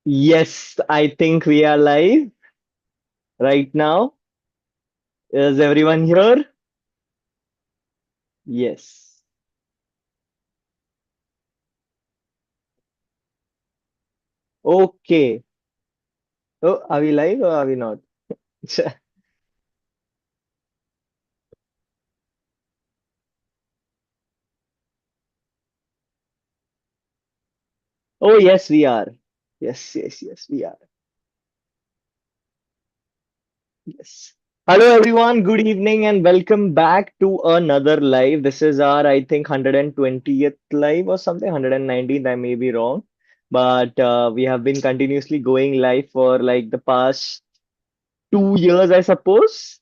Yes, I think we are live right now. Is everyone here? Yes. Okay. Oh, are we live or are we not? Oh, yes, we are. Yes, we are. Yes. Hello, everyone. Good evening and welcome back to another live. This is our, I think, 120th live or something, 119th. I may be wrong. But we have been continuously going live for like the past 2 years, I suppose.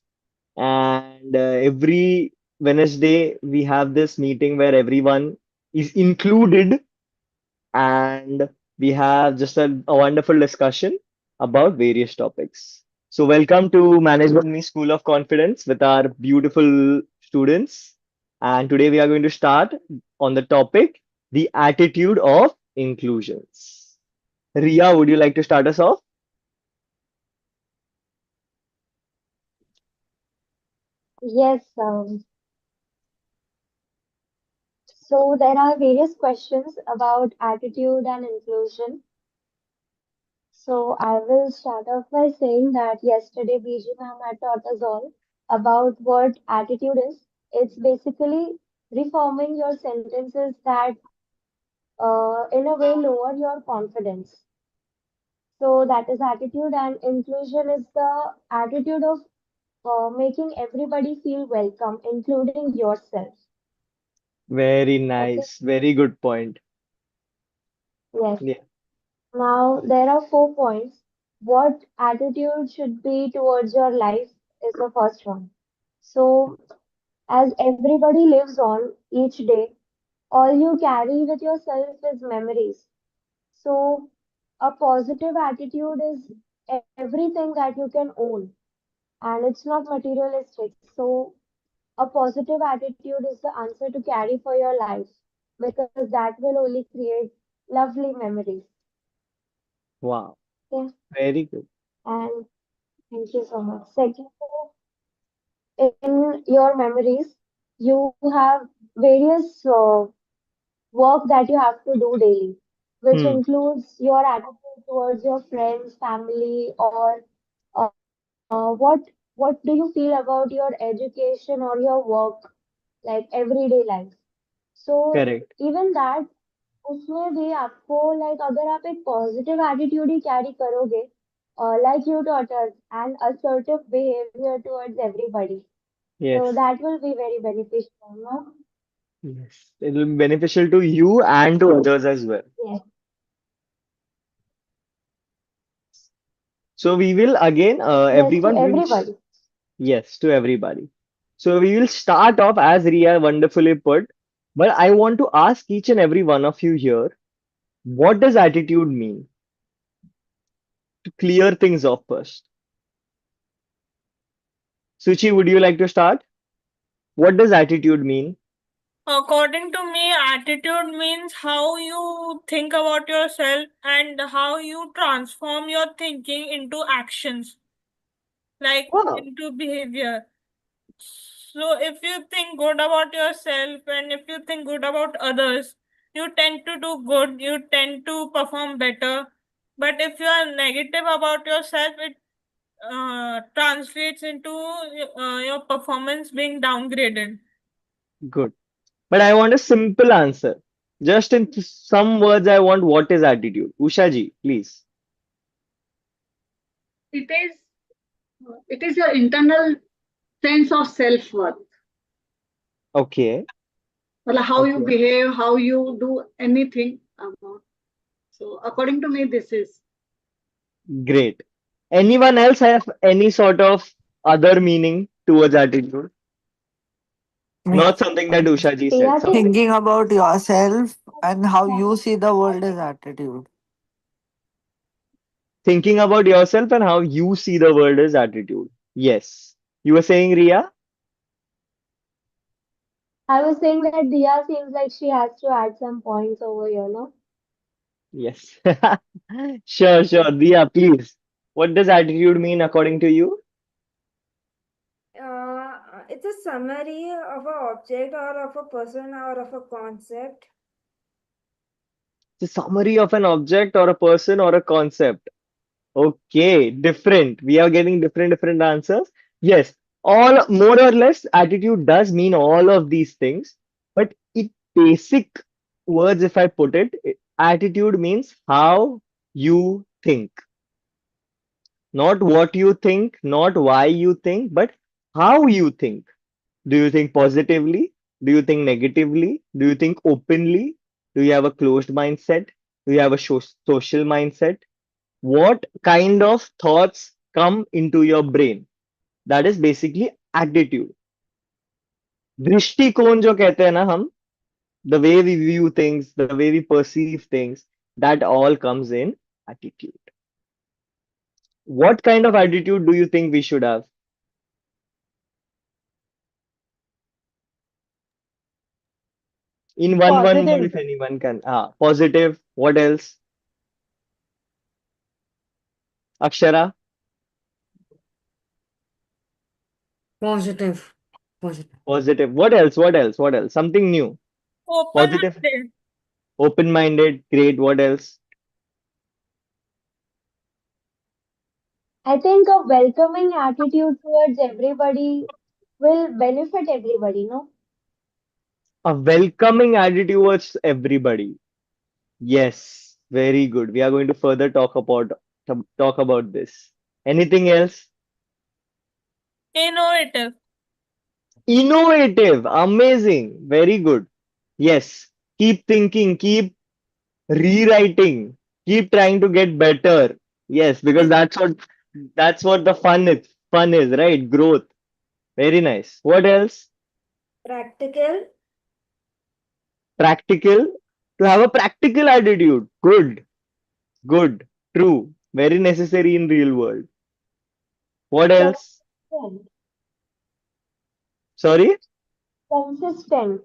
And every Wednesday, we have this meeting where everyone is included, and we have just a wonderful discussion about various topics. So, welcome to Management Me School of Confidence with our beautiful students. And today we are going to start on the topic the attitude of inclusions. Ria, would you like to start us off? Yes, so there are various questions about attitude and inclusion. So I will start off by saying that yesterday BG ma'am had taught us all about what attitude is. It's basically reforming your sentences that in a way lower your confidence. So that is attitude, and inclusion is the attitude of making everybody feel welcome, including yourself. Very Okay. nice. Very good point. Yes. Yeah. Now, there are 4 points. What attitude should be towards your life is the first one. So, as everybody lives on each day, all you carry with yourself is memories. So, a positive attitude is everything that you can own, and it's not materialistic. So, a positive attitude is the answer to carry for your life because that will only create lovely memories. Wow. Okay, Very good. and thank you so much. Second, in your memories, you have various work that you have to do daily, which Hmm. includes your attitude towards your friends, family, or what do you feel about your education or your work, like everyday life. So Correct. even that उसमें भी आपको like अगर आप एक positive attitude ही carry करोगे, like you taught us, and assertive behavior towards everybody. So Yes. that will be very beneficial, no? Yes. It will be beneficial to you and to others as well. Yes, So we will again, yes, to everyone, everybody. yes, to everybody. So we will start off as Ria wonderfully put. But I want to ask each and every one of you here, what does attitude mean? To clear things off first. Suchi, would you like to start? What does attitude mean? According to me, attitude means how you think about yourself and how you transform your thinking into actions, like Wow. into behavior. So, if you think good about yourself and if you think good about others, you tend to do good, you tend to perform better. But if you are negative about yourself, it translates into your performance being downgraded. Good. But I want a simple answer. Just in some words, I want what is attitude. Usha ji, please. It is it is your internal sense of self-worth. Okay. Well, how you Okay. behave, how you do anything. So according to me, this is Great. Anyone else have any sort of other meaning towards attitude? Me- Not something that Usha ji said. Priya ji, Something Thinking about yourself and how you see the world is attitude. thinking about yourself and how you see the world is attitude. Yes. You were saying, Ria? I was saying that Dia seems like she has to add some points over here, no? Yes. Sure, sure. Dia, please. What does attitude mean according to you? It's a summary of an object or of a person or of a concept. It's a summary of an object or a person or a concept. Okay, different. We are getting different answers. Yes, all more or less attitude does mean all of these things, but in basic words, if I put it, attitude means how you think, not what you think, not why you think, but how you think. Do you think positively? Do you think negatively? Do you think openly? Do you have a closed mindset? Do you have a social mindset? What kind of thoughts come into your brain? That is basically attitude. दृष्टिकोण जो कहते हैं ना हम, the way we view things, the way we perceive things, that all comes in attitude. What kind of attitude do you think we should have? In one word, Positive. if anyone can. Positive. What else? Akshara, Positive. Positive. positive. What else? What else? What else? Something new. Positive. Open-minded. Open-minded. Great. What else? I think a welcoming attitude towards everybody will benefit everybody, no? A welcoming attitude towards everybody. Yes, very good. We are going to further talk about this. Anything else? Innovative. Innovative, amazing, very good. Yes, keep thinking, keep rewriting, keep trying to get better. Yes, because that's what the fun is. Fun is, right? Growth. Very nice. What else? Practical. Practical. To have a practical attitude. Good, good, true. Very necessary in real world. What else? Consistent. Sorry? Consistent.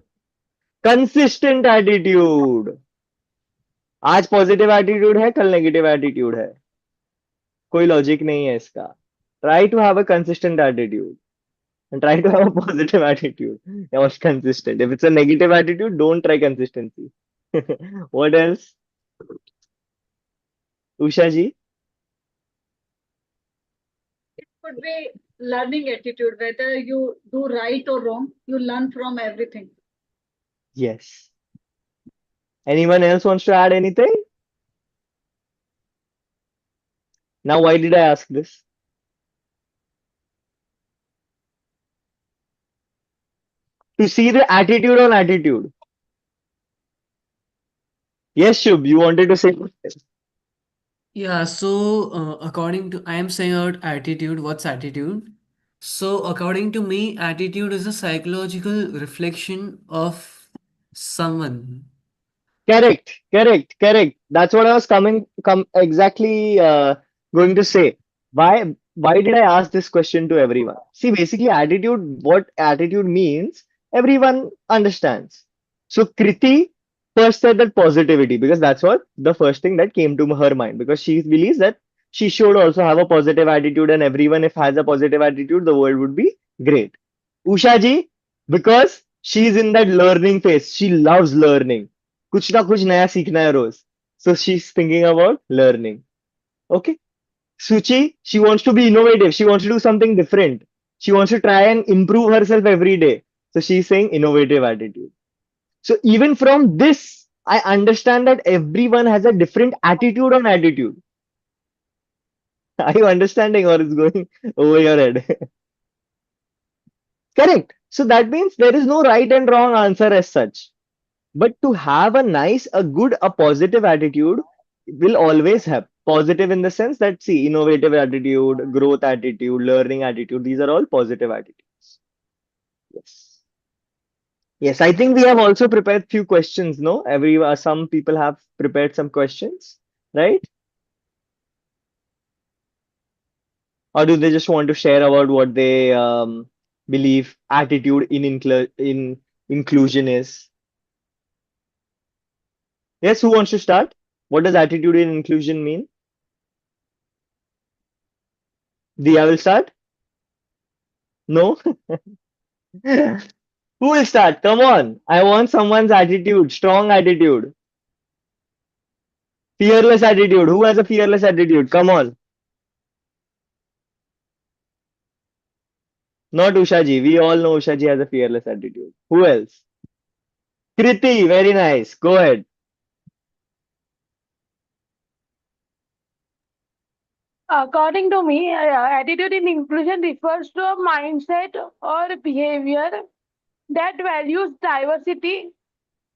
Consistent attitude. आज positive attitude है, कल negative attitude है, कोई logic नहीं है इसका. Try to have a consistent attitude and try to have a positive attitude. Yeah, was consistent. If it's a negative attitude, don't try consistency. What else? Usha ji? It could be learning attitude, whether you do right or wrong, you learn from everything. Yes. Anyone else wants to add anything? Now, why did I ask this? To see the attitude on attitude. Yes, Shubh, you wanted to say something? Yeah, so according to I am saying about attitude, what's attitude? So according to me, attitude is a psychological reflection of someone. Correct, correct, correct. That's what I was come exactly going to say. Why did I ask this question to everyone? See, basically, attitude, what attitude means, everyone understands. So Kriti first said that positivity because that's what the first thing that came to her mind because she believes that she should also have a positive attitude and everyone if has a positive attitude, the world would be great. Usha ji, because she's in that learning phase, she loves learning. कुछ ना कुछ नया सीखना है रोज. So she's thinking about learning. Okay. Suchi, she wants to be innovative. She wants to do something different. She wants to try and improve herself every day. So she's saying innovative attitude. So even from this, I understand that everyone has a different attitude on attitude. Are you understanding or is going over your head? Correct. So that means there is no right and wrong answer as such. But to have a nice, a good, a positive attitude will always have positive in the sense that, see, innovative attitude, growth attitude, learning attitude, these are all positive attitudes. Yes. Yes, I think we have also prepared few questions, no? Some people have prepared some questions, right? Or do they just want to share about what they believe attitude in inclusion is? Yes, who wants to start? What does attitude in inclusion mean? Dia will start? No? Who will start? Come on. I want someone's attitude, strong attitude, fearless attitude. Who has a fearless attitude? Come on. Not Ushaji. We all know Ushaji has a fearless attitude. Who else? Kriti, very nice. Go ahead. According to me, attitude in inclusion refers to a mindset or behavior that values diversity,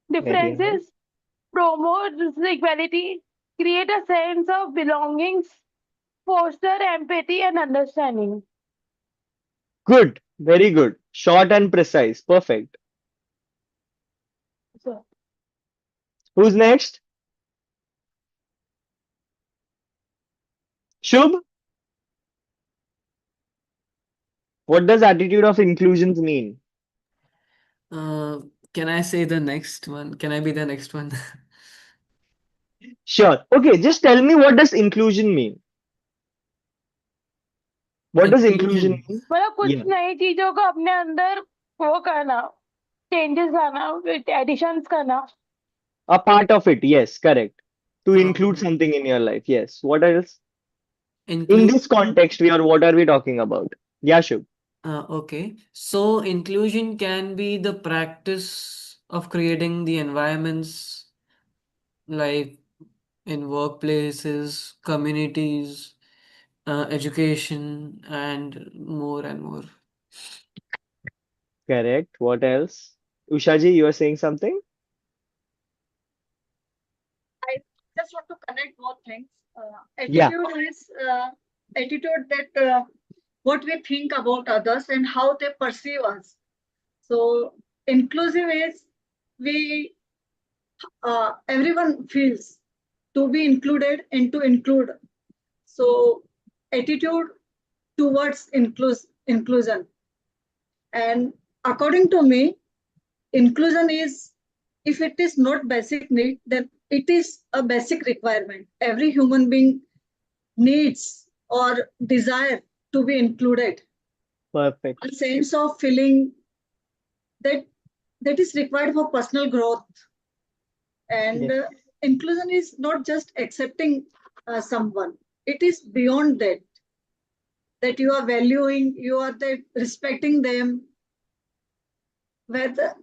Very nice. differences, promotes equality, create a sense of belongings, foster empathy and understanding. Good. Very good. Short and precise. Perfect. So, Who's next? Shubh, what does attitude of inclusions mean? Uh, can I say the next one? Can I be the next one? Sure. Okay, just tell me what does inclusion mean? What does inclusion Inclusion. mean? मतलब कुछ Yeah, नई चीजों को अपने अंदर वो करना, changes लाना, एडिशंस करना. a part of it. Yes, correct. To include Um, something in your life. Yes. What else? In this inclusion. context, what are we talking about? Yeah, Shubh. Okay. So inclusion can be the practice of creating the environments like in workplaces, communities, education, and more. Correct. What else? Ushaji, you are saying something? I just want to connect more things. Yeah, Attitude is attitude that what we think about others and how they perceive us. So inclusive is we everyone feels to be included and to include. So attitude towards inclusion. And according to me, inclusion is if it is not basic need, then it is a basic requirement. Every human being needs or desire to be included. perfect. A sense of feeling that that is required for personal growth. And Yes, inclusion is not just accepting someone. It is beyond that. That you are valuing, you are respecting them, whether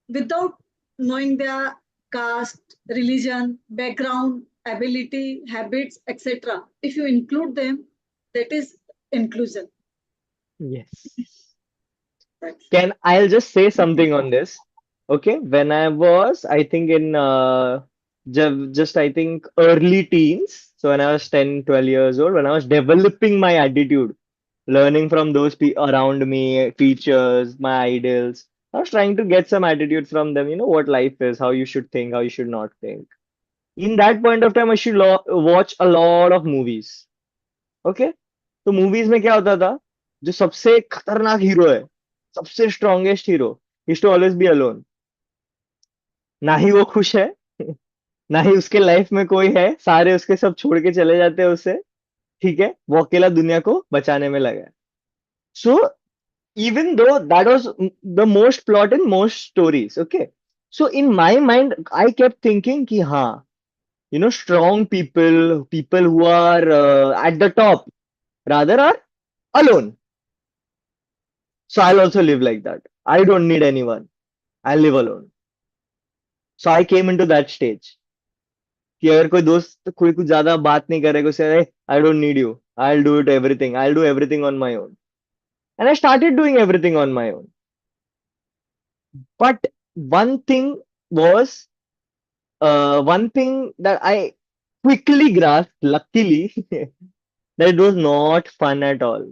without knowing their caste, religion, background, ability, habits, etc. If you include them, that is inclusion. yes. That's Can I'll just say something on this? Okay, when I was, I think in just I think early teens, so when I was 10, 12 years old, when I was developing my attitude, learning from those pe around me, teachers, my idols, I was trying to get some attitude from them, what life is, how you should think, how you should not think. In that point of time, I should lo watch a lot of movies. Okay, तो movies में क्या होता था? जो सबसे खतरनाक hero है, सबसे strongest hero, he to always be alone. ना ही वो खुश है, ना ही उसके लाइफ में कोई है, सारे उसके सब छोड़ के चले जाते हैं उसे. ठीक है, वो अकेला दुनिया को बचाने में लगा है. So even though that was the most plot in most stories. Okay, so in my mind I kept thinking कि हाँ, strong people who are at the top rather are alone. So I'll also live like that. I don't need anyone. I live alone. So I came into that stage कि अगर कोई दोस्त कोई कुछ ज्यादा बात नहीं करेगा उसे, I don't need you, I do it everything, I do everything on my own. And I started doing everything on my own. But one thing was one thing that I quickly grasped, luckily, that it was not fun at all.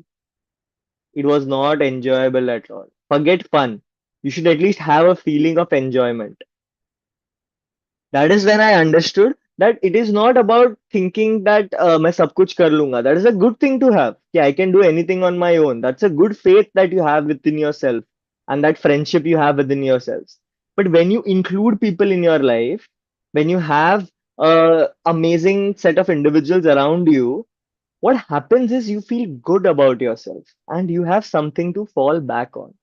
It was not enjoyable at all. Forget fun. You should at least have a feeling of enjoyment. That is when I understood that it is not about thinking that मैं सब कुछ कर लूंगा. That is a good thing to have. Yeah, I can do anything on my own. That's a good faith that you have within yourself and that friendship you have within yourselves. But when you include people in your life, when you have amazing set of individuals around you, what happens is you feel good about yourself and you have something to fall back on.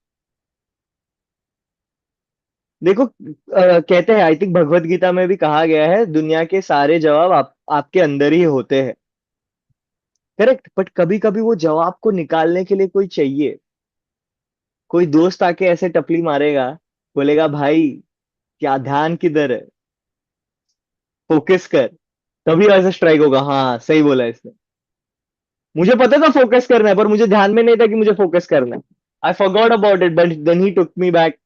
देखो कहते हैं, I think Bhagavad Gita में भी कहा गया है, दुनिया के सारे जवाब आपके अंदर ही होते हैं। करेक्ट, बट कभी कभी वो जवाब को निकालने के लिए कोई चाहिए। कोई दोस्त आके ऐसे टपली मारेगा, बोलेगा भाई क्या ध्यान किधर है, फोकस कर। तभी ऐसा स्ट्राइक होगा, हाँ सही बोला इसने। मुझे पता था फोकस करना है, पर मुझे ध्यान में नहीं था कि मुझे फोकस करना है। I forgot about it, but then he took me back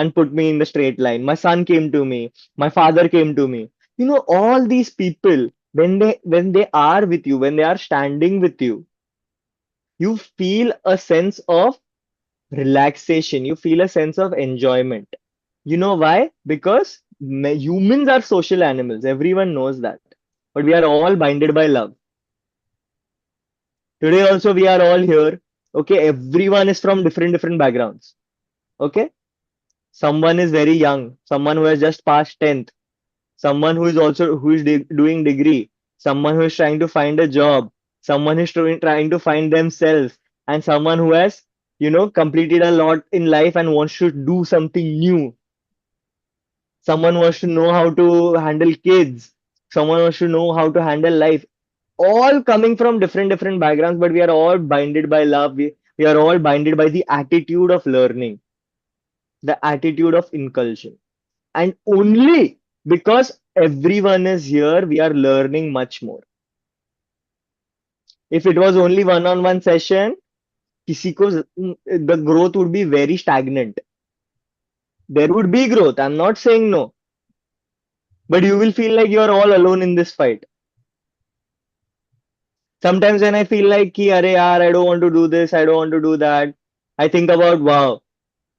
and put me in the straight line. My son came to me, my father came to me. You know, all these people, when they are with you, when they are standing with you feel a sense of relaxation. You feel a sense of enjoyment. You know why? Because humans are social animals. Everyone knows that. But we are all binded by love. Today also we are all here. Okay, everyone is from different backgrounds. Okay, someone is very young, someone who has just passed 10th, someone who is also doing degree, someone who is trying to find a job, someone who is trying to find themselves, and someone who has completed a lot in life and wants to do something new. Someone wants to know how to handle kids, someone wants to know how to handle life. All coming from different backgrounds, but we are all binded by love. We are all binded by the attitude of learning, the attitude of inculsion. And only because everyone is here, we are learning much more. If it was only one-on-one session, the growth would be very stagnant. There would be growth, I'm not saying no, but you will feel like you are all alone in this fight. Sometimes when I feel like ki, Arey yaar, I don't want to do this, I don't want to do that, I think about, wow,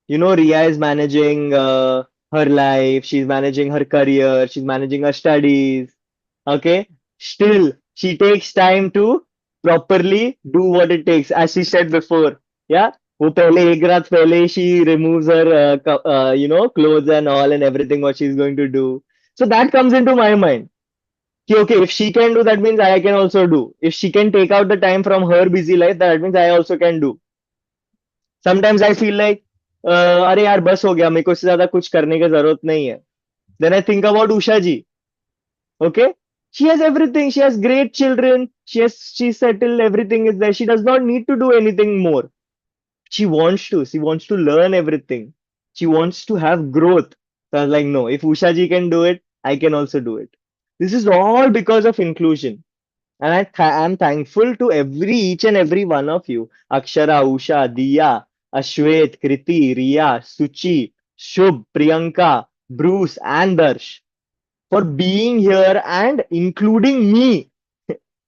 Ria is managing her life, she's managing her career, she's managing her studies. Okay, still she takes time to properly do what it takes, as she said before. Yeah, वो पहले एक रात पहले she removes her clothes and all and everything what she's going to do. So that comes into my mind. कि, okay, if she can do, that means I can also do. If she can take out the time from her busy life, that means I also can do. Sometimes I feel like अरे यार बस हो गया, मेरे को इससे ज्यादा कुछ करने की जरूरत नहीं है. Then I think about Usha ji. Okay, she has everything, she has great children, she's settled, everything is there, she does not need to do anything more. She wants to learn everything, she wants to have growth. So I was like, no, if Usha ji can do it, I can also do it. This is all because of inclusion. And I'm thankful to each and every one of you: Akshara, Usha, Diya, Ashwet, Kriti, Riya, Suchi, Shubh, Priyanka, Bruce, and Darsh, for being here and including me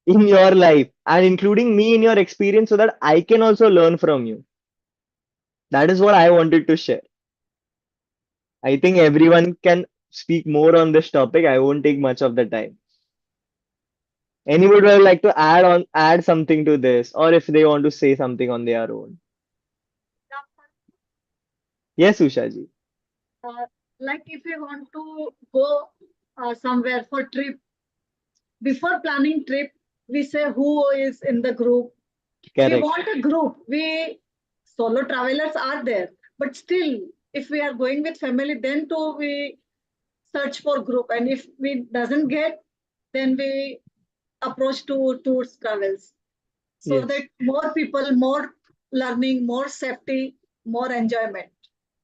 in your life and including me in your experience so that I can also learn from you. That is what I wanted to share. I think everyone can speak more on this topic. I won't take much of the time. Anybody would like to add something to this, or if they want to say something on their own? Yes, Usha ji. Like if we want to go somewhere for trip, before planning trip, we say who is in the group. We Correct. want a group. We solo travelers are there, but still, if we are going with family, then too we search for group, and if we doesn't get, then we approach to tours travels, so Yes. that more people, more learning, more safety, more enjoyment.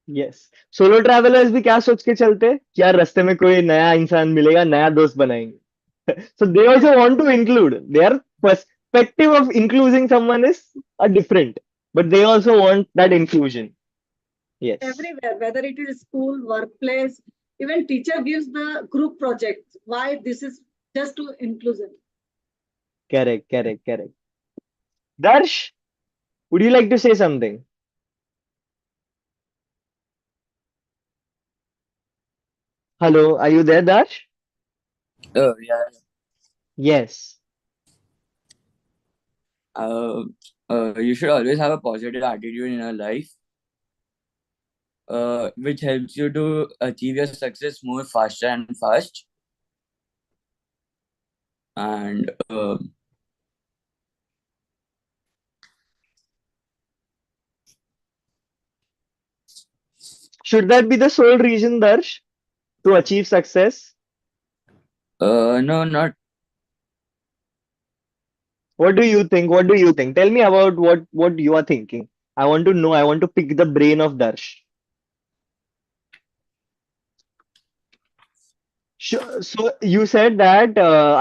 Yes, solo travellers भी क्या सोच के चलते हैं कि यार रास्ते में कोई नया इंसान मिलेगा, नया दोस्त बनाएंगे. So they also want to include. Their perspective of including someone is a different, but they also want that inclusion. Yes, Everywhere, whether it is school, workplace, even teacher gives the group project. Why this is just to inclusion. correct. Darsh, would you like to say something? Hello, are you there, Darsh? Yeah. Yes, Uh, you should always have a positive attitude in your life, which helps you to achieve your success more faster and fast. and Should that be the sole reason, Darsh, to achieve success? no, not What do you think? What do you think? Tell me about what you are thinking. I want to know. I want to pick the brain of Darsh. Sure. So you said that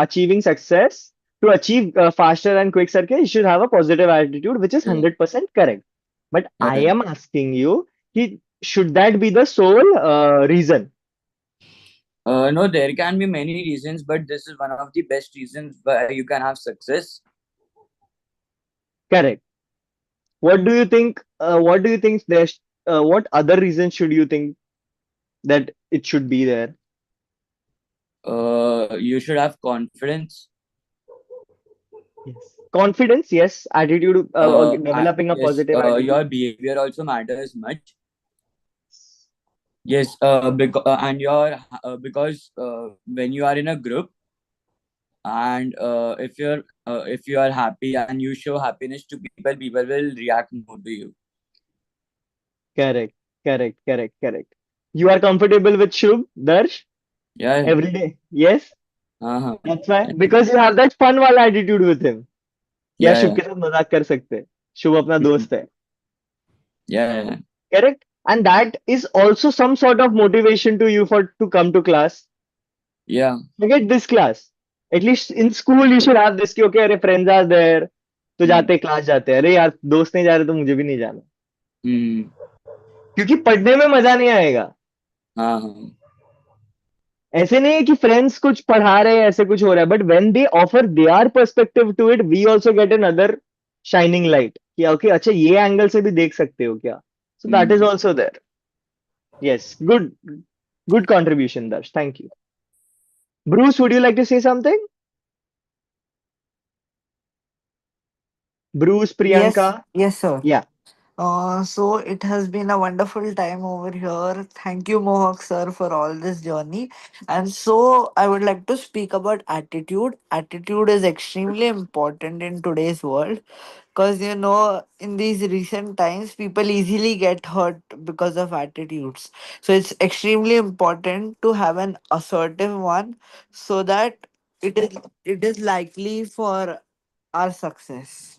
achieving success, to achieve faster and quick success, you should have a positive attitude, which is yeah, 100% correct. But I yeah. am asking you, should that be the sole reason? No, there can be many reasons, but this is one of the best reasons why you can have success. Correct. What do you think? What do you think there's what other reason should you think that it should be there? You should have confidence. Yes. Confidence, yes. Attitude, developing a Yes, positive attitude. your behavior also matters much. Yes, and because when you are in a group, and if you are happy and you show happiness to people, people will react more to you. Correct, correct, correct, correct. You are comfortable with Shubh, Darsh, Yeah. every day. Yes, Uh-huh. that's why. Because you have that fun वाला attitude with him. क्या Yeah, शुभ yeah. के साथ मजाक कर सकते हैं. शुभ अपना Mhm. दोस्त है. Yeah, yeah. Correct? And that is also some sort of motivation to you for to come to class. Yeah. Forget this class. At least in school you should have this कि okay अरे friends are there. तो Mm. जाते class जाते हैं. अरे यार दोस्त नहीं जा रहे तो मुझे भी नहीं जाना. Mm. क्योंकि पढ़ने में मजा नहीं आएगा. Uh-huh. ऐसे नहीं है कि फ्रेंड्स कुछ पढ़ा रहे हैं ऐसे कुछ हो रहा है but when they offer their perspective to it we also get another shining light कि ओके अच्छा ये एंगल से भी देख सकते हो क्या so that is Mm. Also there yes good good contribution Darsh thank you Bruce would you like to say something Bruce Priyanka Yes, yes, sir. या So it has been a wonderful time over here. Thank you, Mohak sir, for all this journey. And so I would like to speak about attitude. Attitude is extremely important in today's world because in these recent times, people easily get hurt because of attitudes. So it's extremely important to have an assertive one so that it is likely for our success.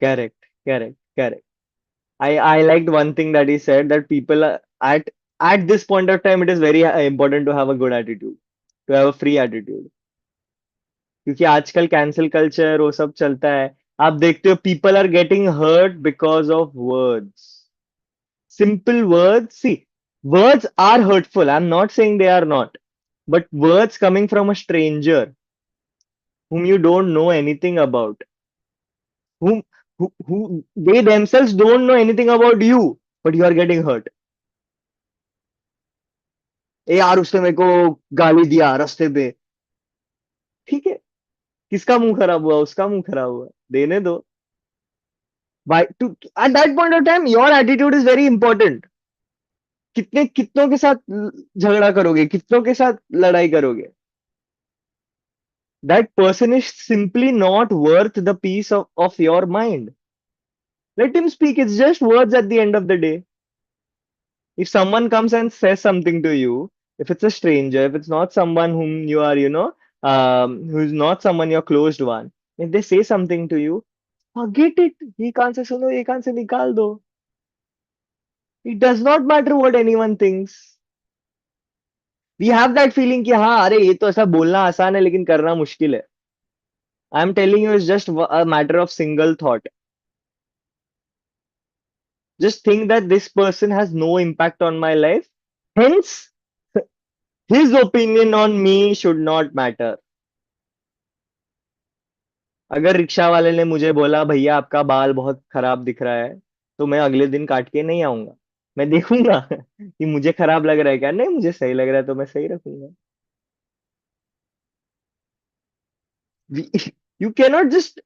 Correct correct correct I liked one thing that he said that people are, at this point of time it is very important to have a good attitude to have a free attitude क्योंकि आजकल cancel culture वो सब चलता है आप देखते हो people are getting hurt because of words simple words see words are hurtful I am not saying they are not but words coming from a stranger whom you don't know anything about who they themselves don't know anything about you but you are getting hurt ए यार उसने मेरे को गाली दिया रास्ते पे ठीक है किसका मुंह खराब हुआ उसका मुंह खराब हुआ देने दो By to at that point of time, your attitude is very important. कितने कितनों के साथ झगड़ा करोगे कितनों के साथ लड़ाई करोगे that person is simply not worth the peace of your mind. Let him speak. It's just words at the end of the day. If someone comes and says something to you, if it's a stranger, if it's not someone whom you are, who's not someone you're closed one, if they say something to you, forget it. ये कान से सुनो, ये कान से निकाल दो. It does not matter what anyone thinks. We have that feeling कि हाँ अरे ये तो ऐसा बोलना आसान है लेकिन करना मुश्किल है. I'm telling you it's just a matter of single thought. Just think that this person has no impact on my life. Hence, his opinion on me should not matter. अगर रिक्शा वाले ने मुझे बोला भैया आपका बाल बहुत खराब दिख रहा है तो मैं अगले दिन काट के नहीं आऊंगा मैं देखूंगा कि मुझे खराब लग रहा है क्या नहीं मुझे सही लग रहा है तो मैं सही रखूंगा We- you cannot just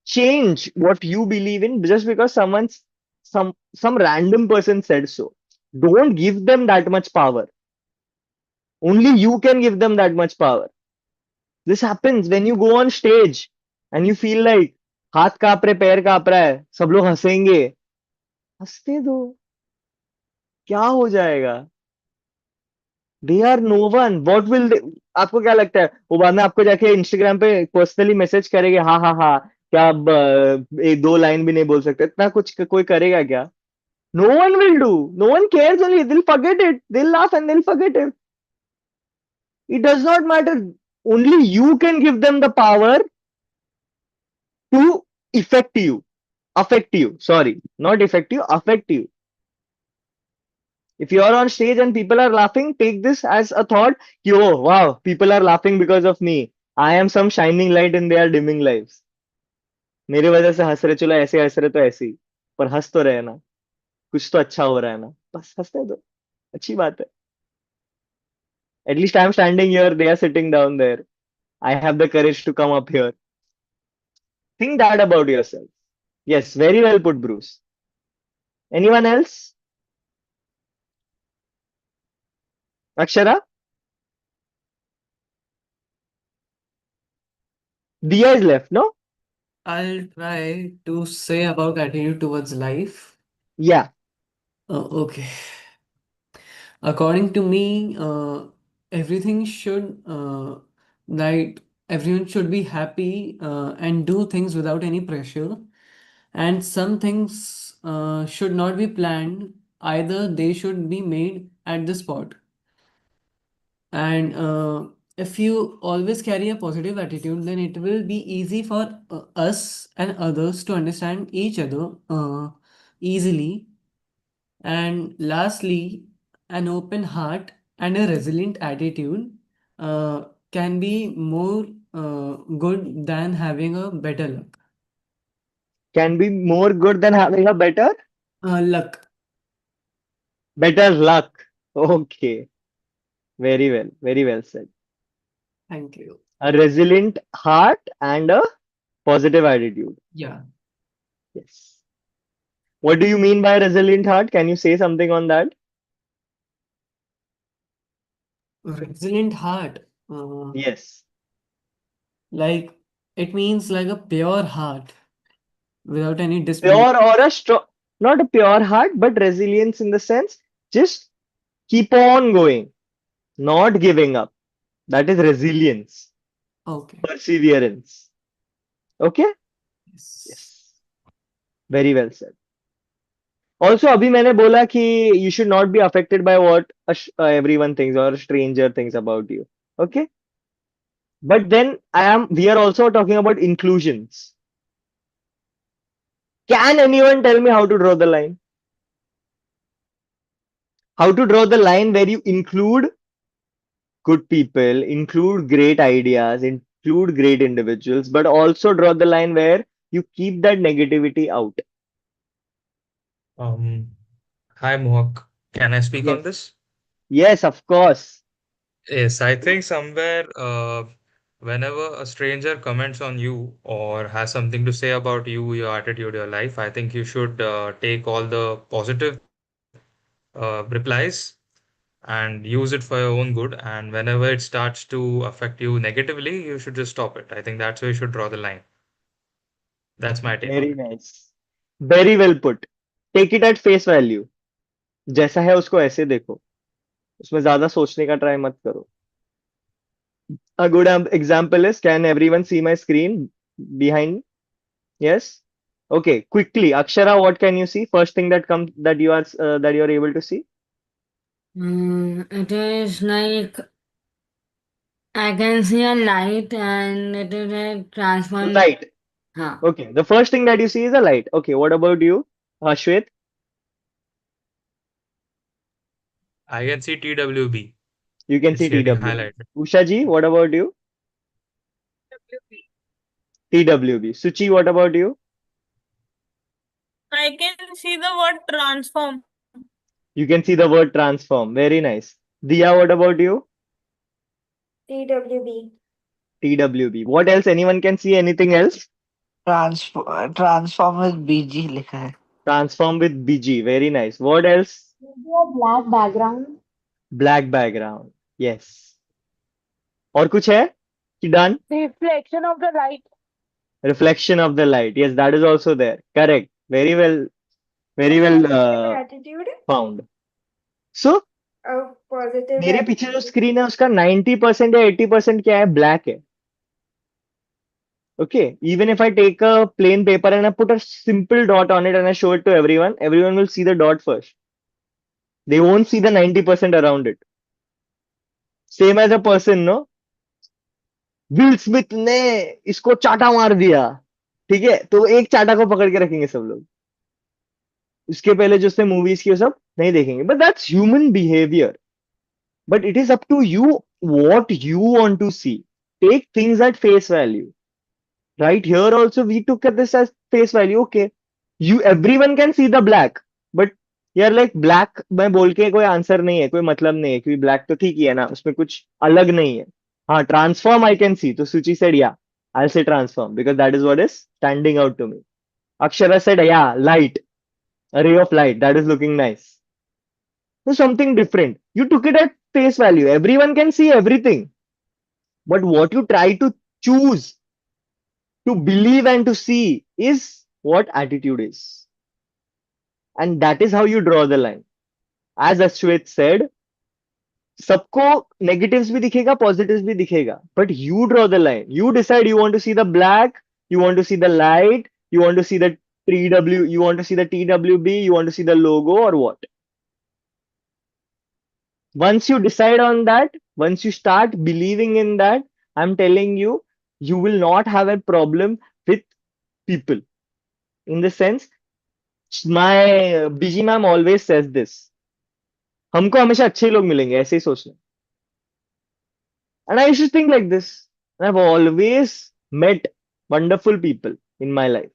change what you believe in just because some random person said so. Don't give them that much power. Only you can give them that much power. This happens when you go on stage and you feel like हाथ कांप रहे, पैर कांप रहा है, सब लोग हंसेंगे, हंसने दो, क्या हो जाएगा? They are no one, what will they? आपको क्या लगता है वो बाद में आपको जाके इंस्टाग्राम पे पर्सनली मैसेज करेंगे, हाँ हाँ हाँ, क्या आप एक दो लाइन भी नहीं बोल सकते? इतना कुछ कोई करेगा क्या? No one will do, no one cares, only they'll forget it, they'll laugh and they'll forget it. It does not matter. Only you can give them the power to affect you. Affect you. Sorry, not affect you, affect you. If you are on stage and people are laughing, take this as a thought. कि, oh, wow, people are laughing because of me. I am some shining light in their dimming lives. मेरे वजह से हंस रहे, चलो ऐसे हंस रहे तो ऐसे ही, पर हंस तो रहे ना, कुछ तो अच्छा हो रहा है ना, बस हंसते दो, अच्छी बात है. At least I am standing here, they are sitting down there. I have the courage to come up here. Think that about yourself. Yes, very well put, Bruce. Anyone else? Akshara? Dia is left, no? I'll try to say about attitude towards life. Yeah. Okay. According to me, everything should like everyone should be happy and do things without any pressure. And some things should not be planned. Either they should be made at the spot. And if you always carry a positive attitude, then it will be easy for us and others to understand each other easily. And lastly, an open heart and a resilient attitude can be more good than having a better luck. Can be more good than having a Luck. better luck. Okay. Very well said. Thank you. A resilient heart and a positive attitude. Yeah. Yes. What do you mean by resilient heart? Can you say something on that? Resilient heart. Yes. Like it means like a pure heart without any disbelief. Pure or a strong, not a pure heart, but resilience in the sense, just keep on going, not giving up. That is resilience, Okay. perseverance. Okay? Yes. Yes. Very well said. Also, अभी मैंने बोला कि you should not be affected by what everyone thinks or a stranger thinks about you. Okay? But then we are also talking about inclusions. Can anyone tell me how to draw the line? How to draw the line where you include good people, include great ideas, include great individuals, but also draw the line where you keep that negativity out. Um, Hi, Mohak. Can I speak on Yes. this? Yes, of course. Yes, I think somewhere, whenever a stranger comments on you or has something to say about you, your attitude, your life, I think you should take all the positive replies and use it for your own good. And whenever it starts to affect you negatively, you should just stop it. I think that's where you should draw the line. That's my take on Very it. nice. Very well put. Take it at face value. जैसा है उसको ऐसे देखो. उसमें ज्यादा सोचने का try मत करो. A good example is, can everyone see my screen behind? Yes. Okay. Quickly, Akshara, what can you see? First thing that comes that you are able to see. It is like I can see a light and it is a transform. Light. Huh. Okay. The first thing that you see is a light. Okay. What about you, Ashwet? I can see TWB. You can It's see getting TWB. highlighted. Usha ji, what about you? TWB. Suchi, what about you? I can see the word transform. You can see the word transform. Very nice. Diya, what about you? TWB. TWB. What else? Anyone can see anything else? Transform with BG लिखा है. Transform with BG. Very nice. What else? Maybe a black background. Black background. Yes. और कुछ है? Done. reflection of the light. Reflection of the light. Yes, that is also there. Correct. Very well Positive attitude, found. So a positive मेरे पीछे जो attitude. Screen है उसका 90% या 80% क्या है, ब्लैक है. Okay, even if I take a plain paper and I put a simple dot on it and I show it to everyone, everyone will see the dot first. They won't see the 90% around it. Same as a person, no? Will Smith ने इसको चाटा मार दिया. ठीक है, तो एक चाटा को पकड़ के रखेंगे सब लोग. उसके पहले जो उसने मूवीज की वो सब नहीं देखेंगे. But that's human behaviour. But it is up to you what you want to see. Take things at face value. Right here also we took at this as face value. Okay, you everyone can see the black, but यार like black मैं बोल के कोई answer नहीं है, कोई मतलब नहीं है, क्योंकि black तो ठीक ही है ना, उसमें कुछ अलग नहीं है. हाँ, transform I can see. तो Suchi said yeah, I'll say transform because that is what is standing out to me. Akshara said yeah, light, a ray of light that is looking nice. So something different. You took it at face value. Everyone can see everything, but what you try to choose to believe and to see is what attitude is. And that is how you draw the line. As Ashwit said, सबको negatives भी दिखेगा, positives भी दिखेगा. But you draw the line. You decide you want to see the black, you want to see the light, you want to see the TW, you want to see the TWB, you want to see the logo or what. Once you decide on that, once you start believing in that, I'm telling you, you will not have a problem with people. In the sense, my BG ma'am always says this. हमको हमेशा अच्छे लोग मिलेंगे, ऐसे ही सोचना. And I used to think like this. And I've always met wonderful people in my life.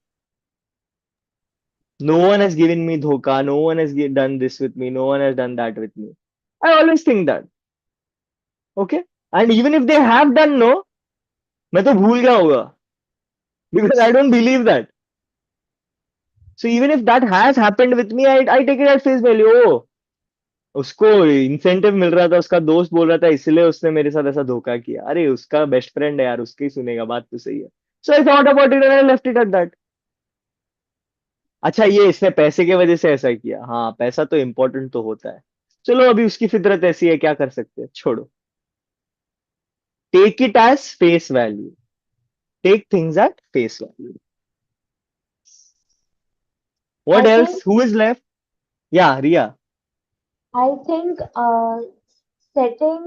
No one has given me dhoka. No one has done this with me. No one has done that with me. I always think that. Okay. And even if they have done no, मैं तो भूल गया होगा. Because I don't believe that. So even if that has happened with me, I take it at face value. Oh, उसको incentive मिल रहा था, उसका दोस्त बोल रहा था, इसलिए उसने मेरे साथ ऐसा धोखा किया. अरे उसका बेस्ट फ्रेंड है यार, उसके ही सुनेगा, बात तो सही है. So I thought about it and I left it at that. अच्छा, ये इसने पैसे की वजह से ऐसा किया. हाँ, पैसा तो इंपॉर्टेंट तो होता है. चलो, अभी उसकी फितरत ऐसी है, क्या कर सकते हैं, छोड़ो. Take it as face value. Take things at face value. What I else, think who is left? या Riya. I think setting,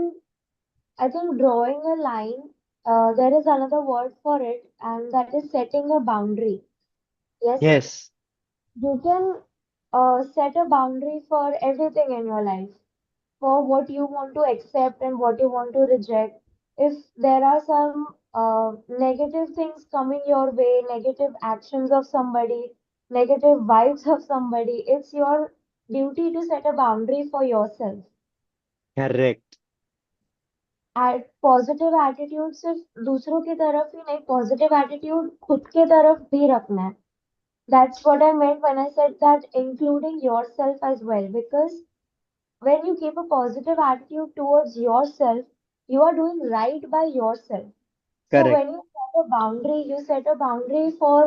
I think drawing a line, there is another word for it, and that is setting a boundary. Yes, yes. you can set a boundary for everything in your life, for what you want to accept and what you want to reject. If there are some negative things coming your way, negative actions of somebody, negative vibes of somebody, it's your duty to set a boundary for yourself. Correct. Positive attitude सिर्फ दूसरों की तरफ ही नहीं, positive attitude खुद के तरफ भी रखना है. That's what I meant when I said that including yourself as well. Because when you keep a positive attitude towards yourself, you are doing right by yourself. So correct. when you set a boundary, you set a boundary for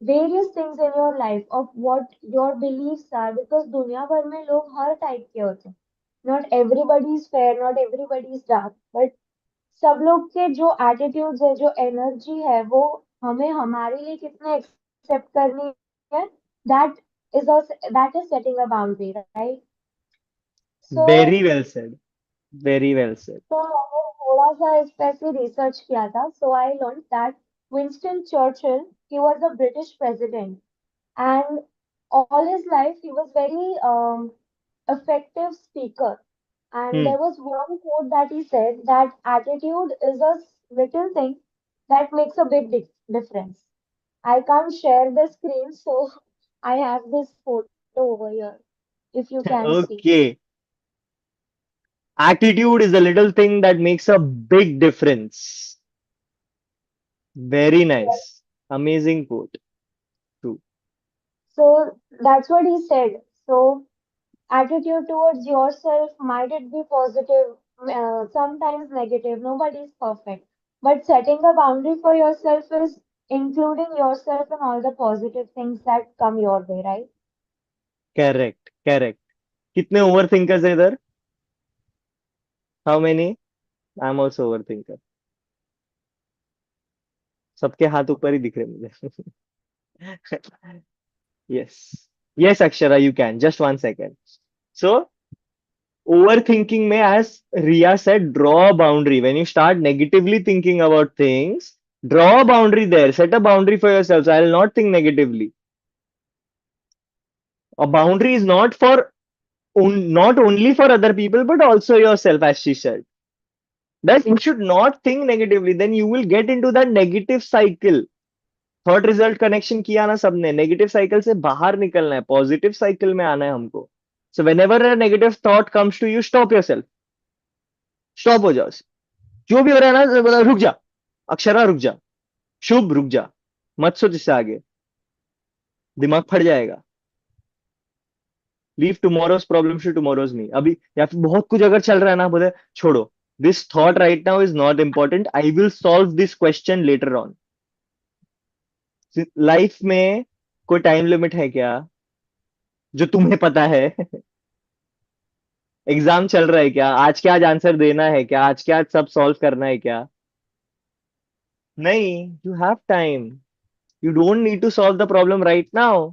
various things in your life of what your beliefs are. Because दुनिया भर में लोग हर type के होते हैं. Not everybody is fair, not everybody is dark, but सब लोग के जो एटीट्यूड्स है, जो एनर्जी है, वो हमें हमारे लिए कितने एक्सेप्ट करनी है, that is setting a boundary, right? So very well said. Very well said. तो मैंने थोड़ा सा इस पे से रिसर्च किया था. So I learn that Winston Churchill, he was a British president, and all his life he was very effective speaker. And hmm. there was one quote that he said that attitude is a little thing that makes a big difference. I can't share the screen, so I have this photo over here, if you can see. Okay. Attitude is a little thing that makes a big difference. Very nice. Amazing quote. True. So that's what he said. So attitude towards yourself, might it be positive, sometimes negative. Nobody is perfect. But setting a boundary for yourself is including yourself in all the positive things that come your way, right? Correct, correct. कितने overthinkers है इधर? How many? I'm also overthinker. सबके हाथ ऊपर ही दिख रहे मुझे. Yes. Yes, Akshara, you can. Just 1 second. So, overthinking may, as Ria said, draw a boundary. When you start negatively thinking about things, draw a boundary there. Set a boundary for yourself. So I will not think negatively. A boundary is not for not only for other people, but also yourself, as she said. That you should not think negatively. Then you will get into that negative cycle. Thought result connection किया ना सबने. Negative cycle से बाहर निकलना है, positive cycle में आना है हमको. So whenever a negative thought comes to you, stop yourself. Stop हो जाओ. जो भी हो रहा है ना, बोला, रुक जा. अक्षरा रुक जा. शुभ रुक जा. मत सोच इससे आगे, दिमाग फट जाएगा. Leave tomorrow's problem to tomorrow's me. अभी या फिर बहुत कुछ अगर चल रहा है ना, बोले छोड़ो. This thought right now is not important. I will solve this question later on. Life में कोई टाइम लिमिट है क्या जो तुम्हें पता है? एग्जाम चल रहा है क्या? आज के आज आंसर देना है क्या? आज के आज सब सॉल्व करना है क्या? नहीं. You have time. You don't need to solve the problem right now.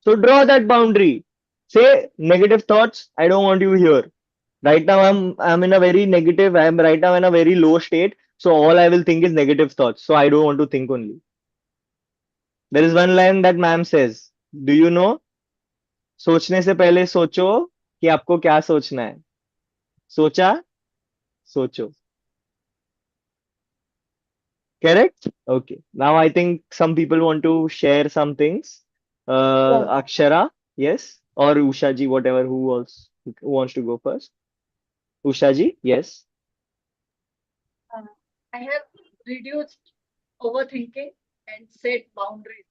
So draw that boundary. से negative thoughts I don't want you here. Right now I'm in a very negative, I'm right now in a very low state. So all I will think is negative thoughts. So I don't want to think only. There is one line that ma'am says. Do you know? सोचने से पहले सोचो कि आपको क्या सोचना है. सोचा, सोचो. Correct? Okay. Now I think some people want to share some things. Yes. Akshara, yes, or Usha ji, whatever, who wants to go first. Usha ji, yes. Uh, I have reduced overthinking and set boundaries.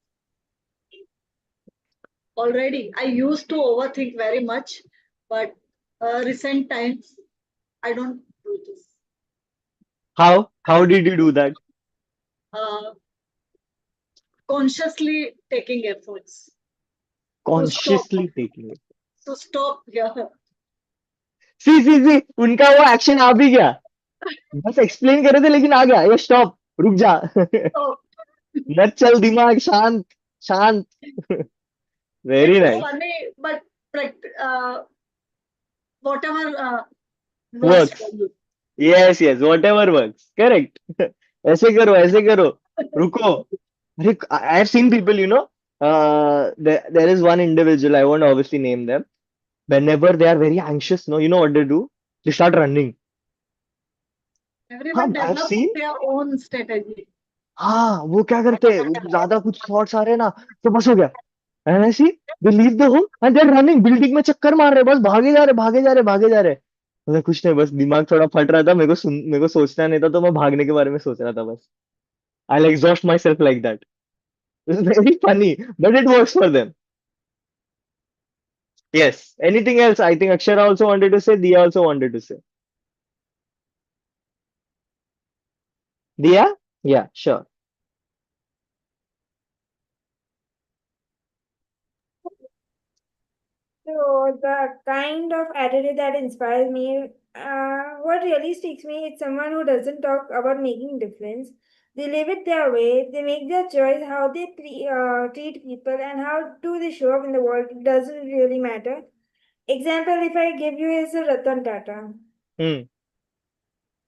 Already, I used to overthink very much, but recent times I don't do this. How did you do that? Uh, Consciously taking efforts to stop. Consciously taking it. To stop. Yeah. सी उनका वो action आ भी गया. बस explain कर रहे थे लेकिन आ गया. ये स्टॉप, रुक जा. Stop. मत चल, दिमाग शांत, शांत. Very It's nice. funny, but whatever works for works. you. Yes yes, whatever works. Correct. ऐसे करो, ऐसे करो, रुको. अरे I have seen people, there is one individual, I won't obviously name them. Whenever they are very anxious, no, you know what they do? They start running. हाँ, Everyone I have develops seen. their own strategy. हाँ, वो क्या करते हैं, वो ज्यादा कुछ thoughts आ रहे हैं ना, तो बस हो गया. And I see they leave the home and they are running, building में चक्कर मार रहे हैं, बस भागे जा रहे, भागे जा रहे, भागे जा रहे. मतलब कुछ नहीं, बस दिमाग थोड़ा फट रहा था, मेरे को सोचना नहीं था, तो मैं भागने के बारे में सोच रहा था बस. I exhaust myself like that. It's very funny, but it works for them. Yes. Anything else? I think Akshara also wanted to say, Dia also wanted to say. Dia? Yeah, sure. So the kind of attitude that inspires me, what really sticks me is someone who doesn't talk about making difference. They live it their way. They make their choice how they treat people and how do they show up in the world. It doesn't really matter. Example, if I give you is a Ratan Tata, Hmm,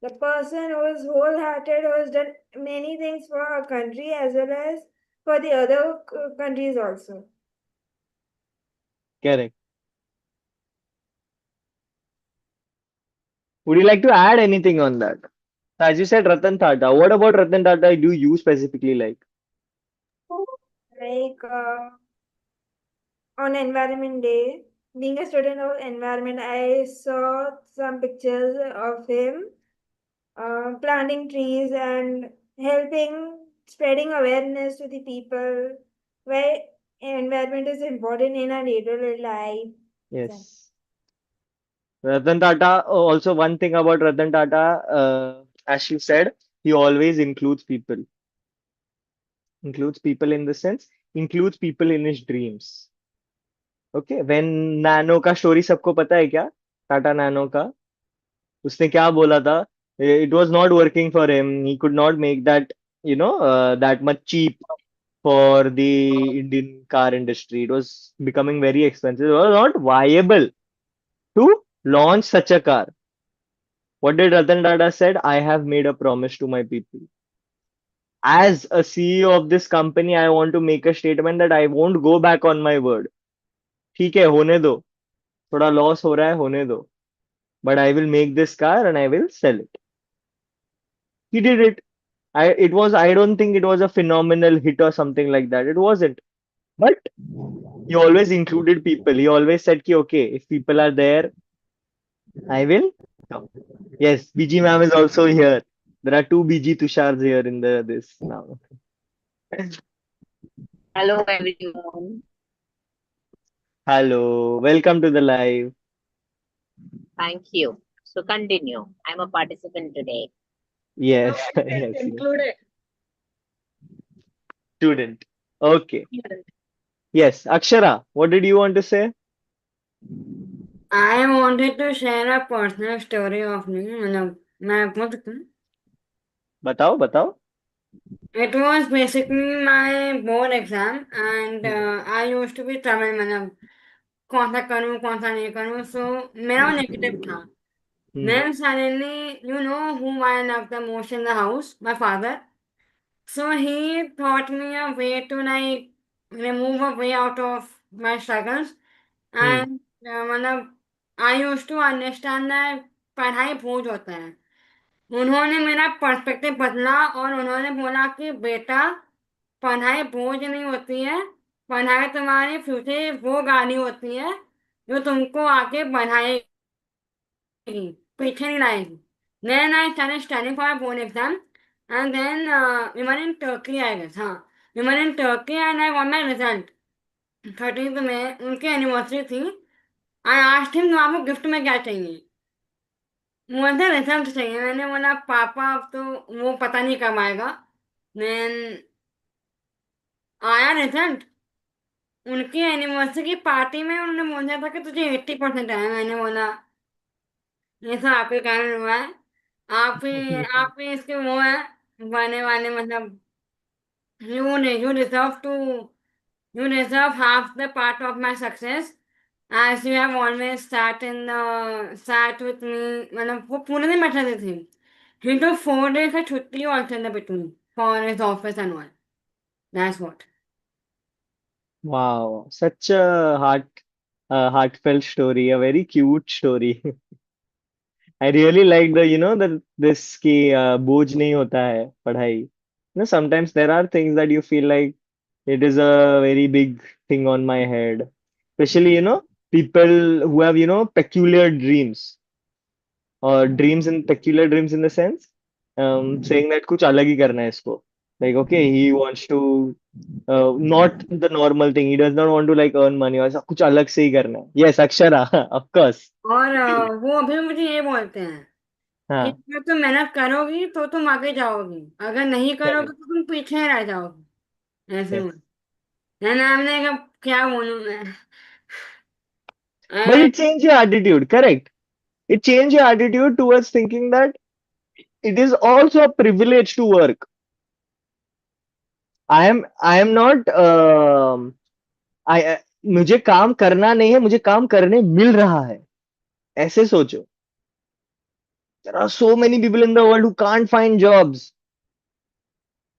the person who is wholehearted, who has done many things for our country as well as for the other countries also. correct. Would you like to add anything on that? As you said, Ratan Tata. What about Ratan Tata do you specifically like? Like on Environment Day, being a student of environment, I saw some pictures of him planting trees and helping spreading awareness to the people why environment is important in our daily life. So, Yes. Ratan Tata, also one thing about Ratan Tata, as she said, He always includes people in the sense, includes people in his dreams. Okay, when nano का story सबको पता है क्या? Tata nano का उसने क्या बोला था? It was not working for him. He could not make that, that much cheap for the Indian car industry. It was becoming very expensive. It was not viable to launch such a car. What did Ratan Tata said? I have made a promise to my people. As a CEO of this company, I want to make a statement that I won't go back on my word. ठीक है, होने दो. थोड़ा loss हो रहा है, होने दो. But I will make this car and I will sell it. He did it. I don't think it was a phenomenal hit or something like that. It wasn't. But he always included people. He always said, ki, okay, if people are there, I will come. Yes, BG ma'am is also here. There are two BG Tushars here in this now. Hello everyone. Hello, welcome to the live. Thank you. So continue. I'm a participant today. Yes, Student yes, yes. included. Student. Okay. Yes, Akshara, what did you want to say? I wanted to share a personal story of me. मतलब मैं बोल सकती हूँ. बताओ, बताओ. It was basically my board exam and Hmm. I used to be trouble मतलब कौन सा करूँ कौन सा नहीं करूँ. So मेरा वो नेगेटिव था. Hmm. Then suddenly, you know whom I love the most in the house? My father. So he taught me a way to like remove a way out of my struggles. Hmm. And मतलब I used to understand that पढ़ाई बोझ होता है. उन्होंने मेरा perspective बदला और उन्होंने बोला कि बेटा पढ़ाई बोझ नहीं होती है. पढ़ाई तुम्हारी फ्यूचर वो गाड़ी होती है जो तुमको आगे बढ़ाएगी, पीछे नहीं लाएगी. Then I started studying for a board exam and then we were in Turkey I guess. हाँ, we were in Turkey and I got my result. 13th में उनकी एनिवर्सरी थी. I asked him आपको गिफ्ट में क्या चाहिए. मुझे result चाहिए. मैंने बोला पापा अब तो वो पता नहीं कब आएगा. देन आया रिजल्ट. उनकी एनिवर्सरी की पार्टी में उन्होंने बोला था कि तुझे 80% आया. मैंने बोला ये सब आपके कारण हुआ है. आप ही इसके वो है बने वाले मतलब you deserve to you deserve half the part of my success as you have always sat with me. मतलब वो पूरे दिन बैठे रहते थे. He took 4 days का छुट्टी also in the between for his office and all. That's what. Wow, such a heartfelt story, a very cute story. I really like that this कि बोझ नहीं होता है पढ़ाई. Sometimes there are things that you feel like it is a very big thing on my head. Especially, people who have, peculiar dreams or dreams in peculiar dreams in the sense, saying that कुछ अलग ही करना है इसको. Like, okay, he wants to not the normal thing. He does not want to like earn money or ऐसा कुछ अलग से ही करना है. Yes, Akshara, of course. और वो अभी मुझे ये बोलते हैं कि हाँ, अगर तुम मेहनत करोगी तो तुम आगे जाओगी, अगर नहीं करोगे correct. तो तुम पीछे रह जाओगी. ऐसे Yes. बोल. है ना. हमने कहा क्या बोलूं मैं. But अरे it changed your attitude, correct? It changed your attitude towards thinking that it is also a privilege to work. I am not मुझे काम करना नहीं है, मुझे काम करने मिल रहा है. ऐसे सोचो. There are so many people in the world who can't find jobs,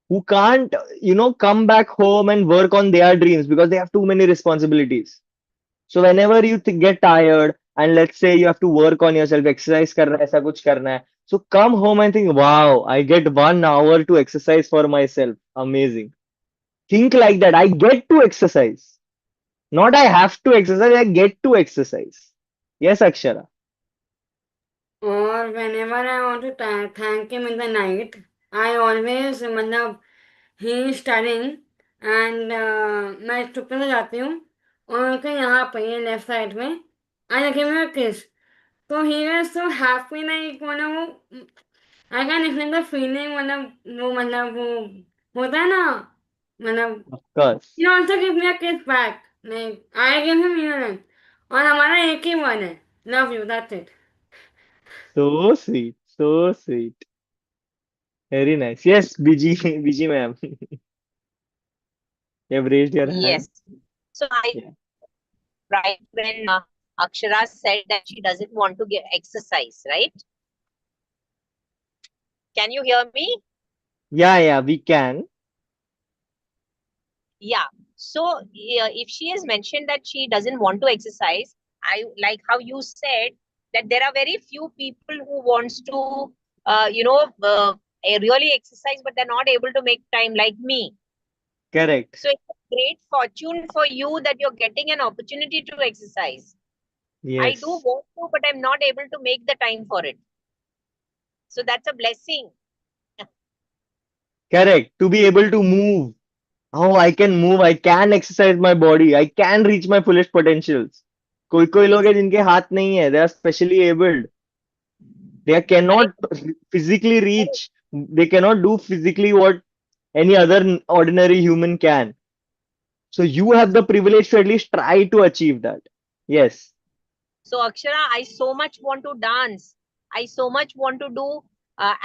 who can't, come back home and work on their dreams because they have too many responsibilities. So whenever you get tired and let's say you have to work on yourself, exercise करना है, ऐसा कुछ करना है. So come home and think, wow, I get 1 hour to exercise for myself. Amazing. Think like that. I get to exercise. Not I have to exercise, I get to exercise. Yes, Akshara. और whenever I want to thank him in the night, I always मतलब he is studying and मैं चुपके से जाती हूँ और उनके यहाँ पे ये लेफ्ट साइड में I give him a kiss. तो he was so happy like वो ना वो I can explain the feeling, मतलब वो होता है ना, मतलब Of course. he also gives me a kiss back, like I give him even, और हमारा एक ही वन है, love you, that's it. So sweet. So sweet. Very nice. Yes, BG, BG ma'am. You have raised your hand. Yes. So I Yeah. right when Akshara said that she doesn't want to get exercise, right? Can you hear me? Yeah, yeah, we can. Yeah. So if she has mentioned that she doesn't want to exercise, I like how you said that there are very few people who wants to, really exercise, but they're not able to make time like me. Correct. So it's a great fortune for you that you're getting an opportunity to exercise. I do Yes. want to, but I'm not able to make the time for it. So that's a blessing. Correct. To be able to move. Oh, I can move. I can exercise my body. I can reach my fullest potentials. कोई कोई लोग हैं जिनके हाथ नहीं है. They are specially abled. They Correct. cannot physically reach. They cannot do physically what any other ordinary human can. So you have the privilege to at least try to achieve that. Yes. So, Akshara, I so much want to dance. I so much want to do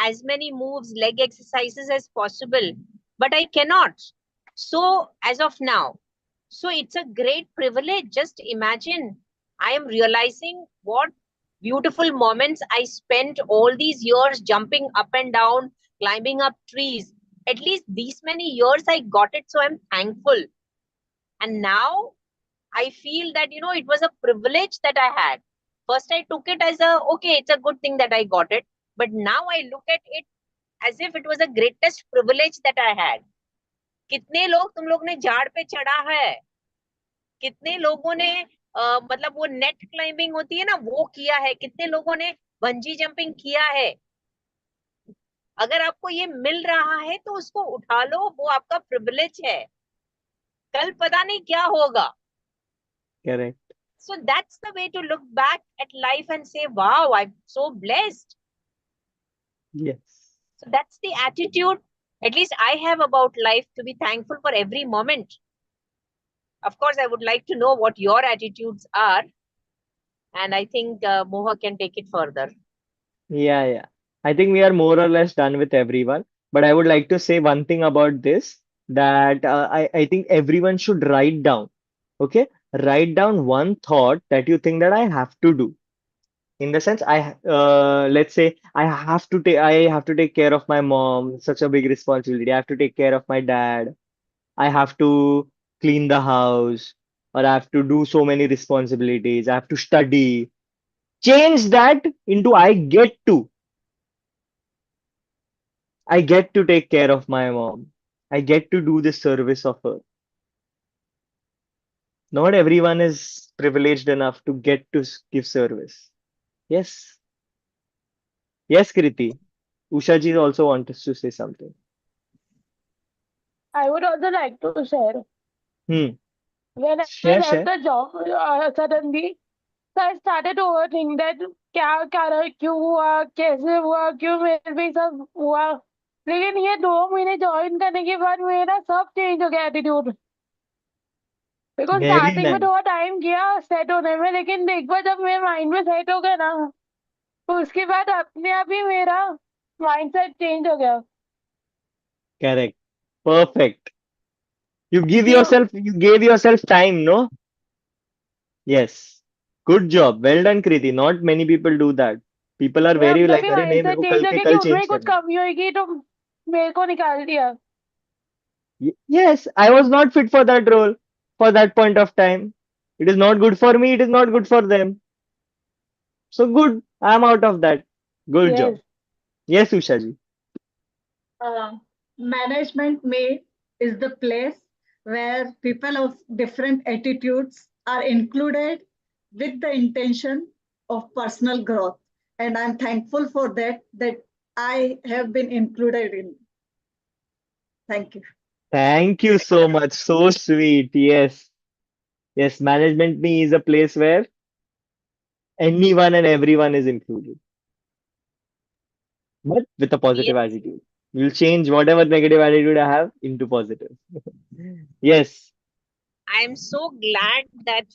as many moves, leg exercises as possible, but I cannot. So, as of now, so it's a great privilege. Just imagine, I am realizing what beautiful moments I spent all these years jumping up and down, climbing up trees. At least these many years I got it, so I'm thankful. And now I feel that, it was a privilege that I had. First, I took it as okay, it's a good thing that I got it. But now I look at it as if it was the greatest privilege that I had. कितने लोग तुम लोग ने झाड़ पे चढ़ा है, कितने लोगों ने मतलब वो नेट क्लाइंबिंग होती है ना, वो किया है, कितने लोगों ने बंजी जंपिंग किया है. अगर आपको ये मिल रहा है तो उसको उठा लो, वो आपका प्रिविलेज है. कल पता नहीं क्या होगा. Correct. So that's the way to look back at life and say, wow, I'm so blessed. Yes. So that's the attitude, at least I have about life, to be thankful for every moment. Of course, I would like to know what your attitudes are. And I think Moha can take it further. Yeah, yeah. I think we are more or less done with everyone. But I would like to say one thing about this that I think everyone should write down. Okay? Write down one thought that you think that I have to do. In the sense, let's say I have to take care of my mom, such a big responsibility. I have to take care of my dad. I have to clean the house, or I have to do so many responsibilities. I have to study. Change that into I get to take care of my mom. I get to do the service of her. Not everyone is privileged enough to get to give service. Yes. Yes, Kriti. Usha ji also wants to say something. I would also like to share. Hmm. When I Share, left share. the job suddenly, so I started overthinking that क्या कारण क्यों हुआ कैसे हुआ क्यों मेरे भी सब हुआ लेकिन ये 2 महीने ज्वाइन करने के बाद मेरा सब चेंज हो गया एटीट्यूड बिकॉज Very स्टार्टिंग में nice. थोड़ा टाइम गया सेट होने में लेकिन एक बार जब मेरे माइंड में सेट हो गया ना तो उसके बाद अपने आप ही मेरा माइंडसेट चेंज हो गया Correct. Perfect. क्यों You gave yourself time, no? Yes. Good job. Well done, Kriti. Not many people do that. People are मेरा very अपना like, भी अरे नहीं मेरे माइंडसेट को कल चेंज हो के गया कि कल उनमें ही चेंज कुछ करना कमी होगी तो मेरे को निकाल दिया है. Yes, I was not fit for that role for that point of time. It is not good for me. It is not good for them. So good. I am out of that. Good yes job. Yes, Usha ji. Uh, Management may is the place where people of different attitudes are included with the intention of personal growth. And I'm thankful for that I have been included in. Thank you. Thank you so much. So sweet. Yes. Yes, management me is a place where anyone and everyone is included. but with a positive Yes. attitude. We'll change whatever negative attitude I have into positive. Yes. I am so glad that,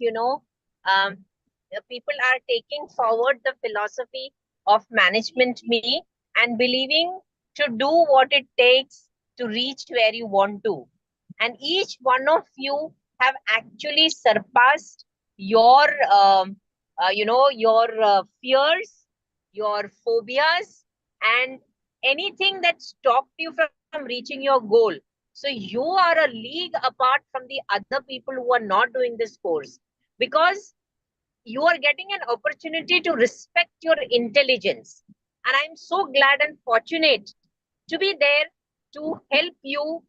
people are taking forward the philosophy of management me and believing to do what it takes to reach where you want to. And each one of you have actually surpassed your, your fears, your phobias, and anything that stopped you from reaching your goal. So you are a league apart from the other people who are not doing this course, because you are getting an opportunity to respect your intelligence. And I'm so glad and fortunate to be there to help you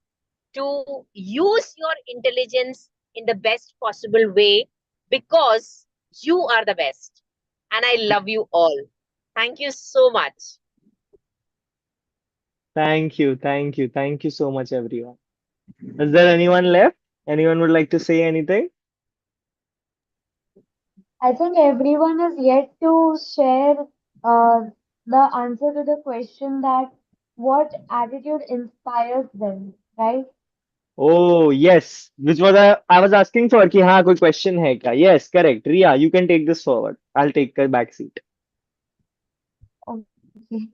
to use your intelligence in the best possible way, because you are the best. And I love you all. Thank you so much. Thank you. Thank you. Thank you so much, everyone. Is there anyone left? Anyone would like to say anything? I think everyone is yet to share the answer to the question that what attitude inspires them, right? Oh, yes. Which was I was asking for कि हाँ कोई question है क्या? Yes, correct. Ria, you can take this forward. I'll take a back seat. Okay.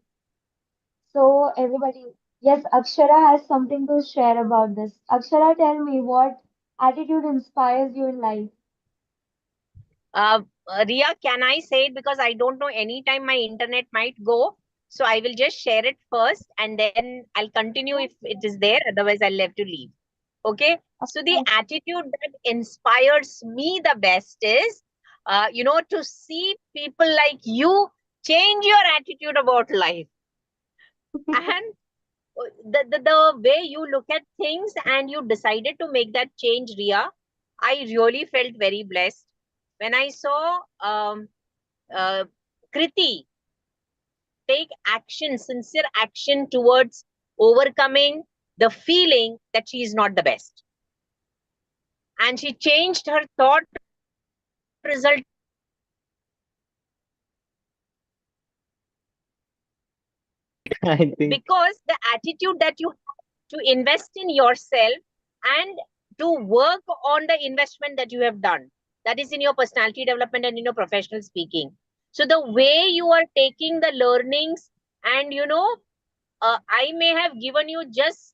So everybody, yes, Akshara has something to share about this. Akshara, tell me what attitude inspires you in life. Ria, can I say it? Because I don't know, anytime my internet might go. So I will just share it first and then I'll continue if it is there. Otherwise, I'll have to leave. Okay. Of So the course. attitude that inspires me the best is, to see people like you change your attitude about life. And the way you look at things and you decided to make that change, Ria, I really felt very blessed when I saw uh, Kriti take action, sincere action towards overcoming the feeling that she is not the best. And she changed her thought, resulting in a change in her I think because the attitude that you have to invest in yourself and to work on the investment that you have done, that is in your personality development and in your professional speaking. So the way you are taking the learnings, and I may have given you just,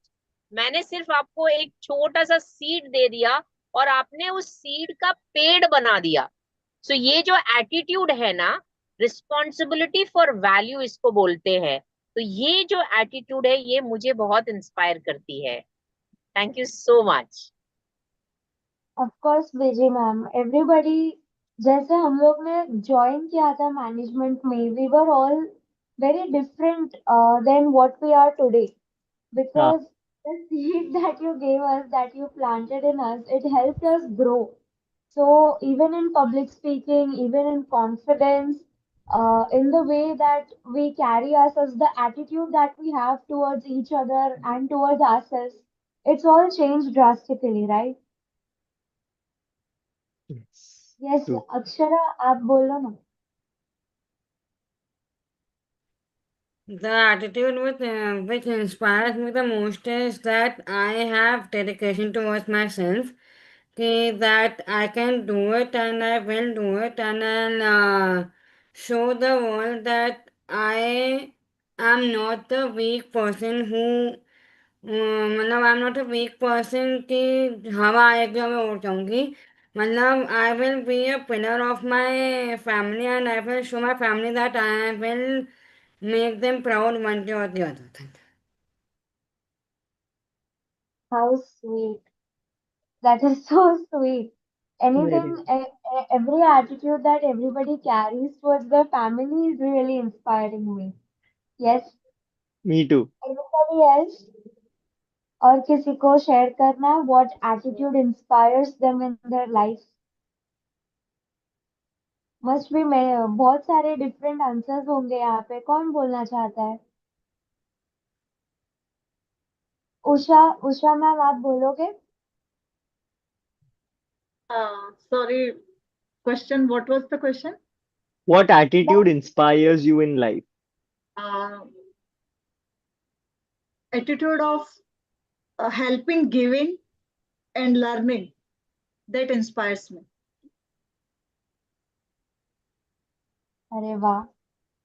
मैंने सिर्फ आपको एक छोटा सा seed दे दिया और आपने उस सीड का पेड़ बना दिया. सो ये जो एटीट्यूड है ना, रिस्पॉन्सिबिलिटी फॉर वैल्यू इसको बोलते हैं. तो ये जो एटीट्यूड है ये मुझे बहुत इंस्पायर करती है. Thank you so much. Of course, Vijay ma'am, everybody, जैसे हम लोग ने ज्वाइन किया था मैनेजमेंट में, we were all very different than what we are today, हाँ. because the seed that you gave us, that you planted in us, it helped us grow. So even in public speaking, even in confidence, in the way that we carry ourselves, the attitude that we have towards each other and towards ourselves, it's all changed drastically, right? Yes. Yes, True. Akshara आप बोलो ना. The attitude which inspires me the most is that I have dedication towards myself. Okay, that I can do it and I will do it, and then show the world that I am not the weak person who मतलब आई am not a weak person कि हवा आएगी और मैं उड़ जाऊंगी. मतलब I will be a pillar of my family and I will show my family that I will make them proud one day or the other. How sweet. That is so sweet. Very. Anything, every attitude that everybody carries towards their family is really inspiring me. Yes. Me too. Anybody else? और किसी को share करना है what attitude inspires them in their life? Must be मैं बहुत सारे different answers होंगे यहाँ पे. कौन बोलना चाहता है? उषा, उषा मैम आप बोलोगे? Sorry, question. What was the question? What attitude inspires you in life? Uh, attitude of helping, giving, and learning that inspires me. अरे वाह,